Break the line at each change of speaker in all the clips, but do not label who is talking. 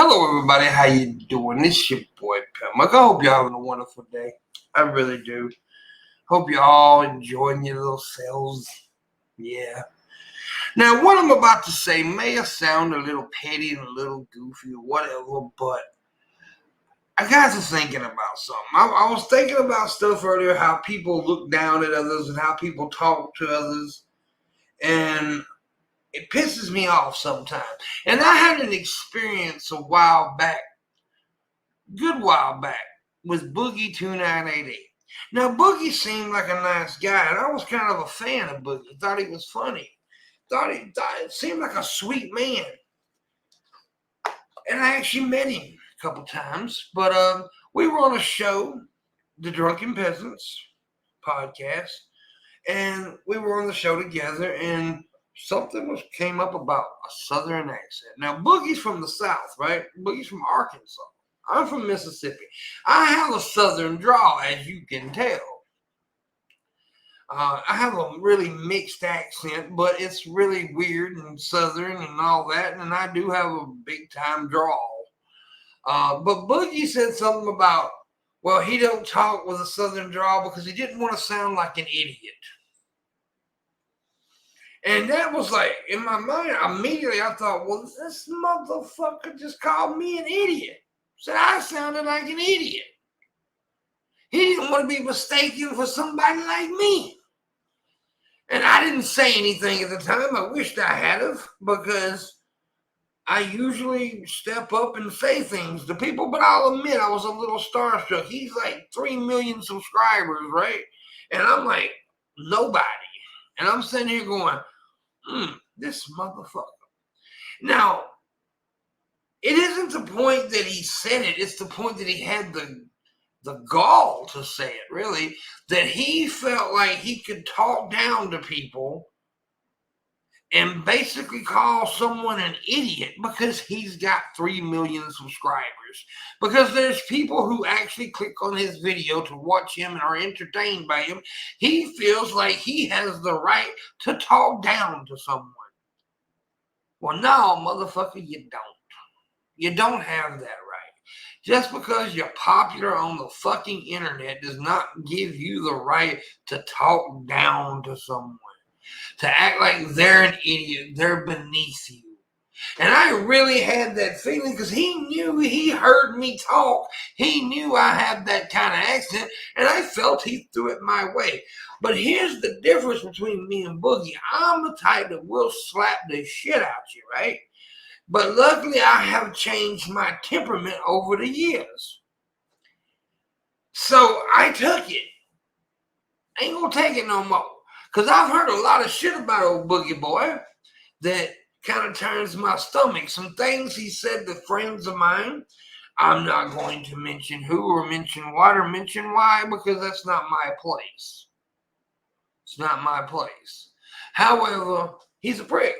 Hello, everybody. How you doing? It's your boy Pimpmunk. I hope you're having a wonderful day. I really do. Hope you're all enjoying your little selves. Yeah. Now, what I'm about to say may sound a little petty and a little goofy or whatever, but I got to thinking about something. I was thinking about stuff earlier, how people look down at others and how people talk to others, and it pisses me off sometimes. And I had an experience a good while back, with Boogie2988. Now, Boogie seemed like a nice guy, and I was kind of a fan of Boogie. Thought he was funny. Thought it seemed like a sweet man. And I actually met him a couple times. But we were on a show, the Drunken Peasants podcast, and we were on the show together, and something came up about a Southern accent. Now, Boogie's from the South, right? Boogie's from Arkansas. I'm from Mississippi. I have a Southern drawl, as you can tell. I have a really mixed accent, but it's really weird and Southern and all that, and I do have a big-time drawl. But Boogie said something about, well, he don't talk with a Southern drawl because he didn't want to sound like an idiot. And that was like, in my mind, immediately I thought, well, this motherfucker just called me an idiot. Said I sounded like an idiot. He didn't want to be mistaken for somebody like me. And I didn't say anything at the time. I wished I had have, because I usually step up and say things to people, but I'll admit I was a little starstruck. He's like 3 million subscribers, right? And I'm like, nobody. And I'm sitting here going, this motherfucker. Now, it isn't the point that he said it. It's the point that he had the gall to say it, really, that he felt like he could talk down to people and basically call someone an idiot because he's got 3 million subscribers. Because there's people who actually click on his video to watch him and are entertained by him. He feels like he has the right to talk down to someone. Well, no, motherfucker, you don't. You don't have that right. Just because you're popular on the fucking internet does not give you the right to talk down to someone, to act like they're an idiot, they're beneath you. And I really had that feeling because he heard me talk. He knew I had that kind of accent, and I felt he threw it my way. But here's the difference between me and Boogie. I'm the type that will slap the shit out you, right? But luckily, I have changed my temperament over the years. So I took it. I ain't gonna take it no more. Because I've heard a lot of shit about old Boogie Boy that kind of turns my stomach. Some things he said to friends of mine. I'm not going to mention who or mention what or mention why, because that's not my place. It's not my place. However, he's a prick.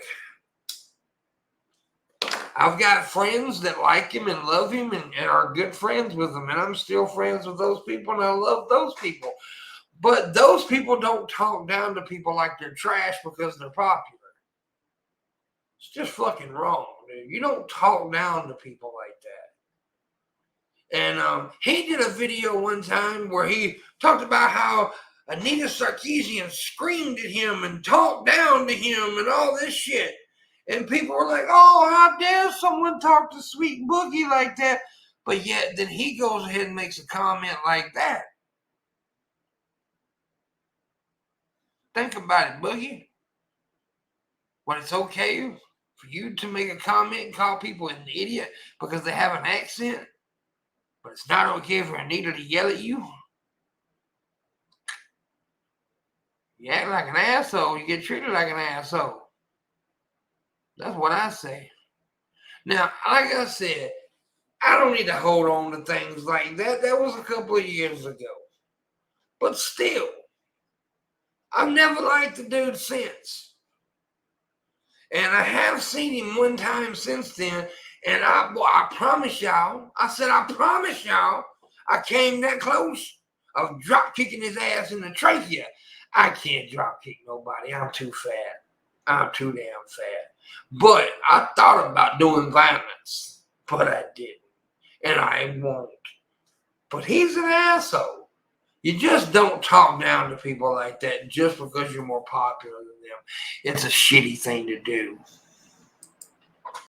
I've got friends that like him and love him and are good friends with him. And I'm still friends with those people, and I love those people. But those people don't talk down to people like they're trash because they're popular. It's just fucking wrong, dude. You don't talk down to people like that. And he did a video one time where he talked about how Anita Sarkeesian screamed at him and talked down to him and all this shit. And people were like, oh, how dare someone talk to Sweet Boogie like that? But yet, then he goes ahead and makes a comment like that. Think about it, Boogie. When it's okay for you to make a comment and call people an idiot because they have an accent, but it's not okay for Anita to yell at you. You act like an asshole, you get treated like an asshole. That's what I say. Now, like I said, I don't need to hold on to things like that. That was a couple of years ago. But still, I've never liked the dude since. And I have seen him one time since then. And I promise y'all, I promise y'all, I came that close of drop kicking his ass in the trachea. I can't drop kick nobody. I'm too fat. I'm too damn fat. But I thought about doing violence. but I didn't. And I won't. But he's an asshole. You just don't talk down to people like that just because you're more popular than them. It's a shitty thing to do.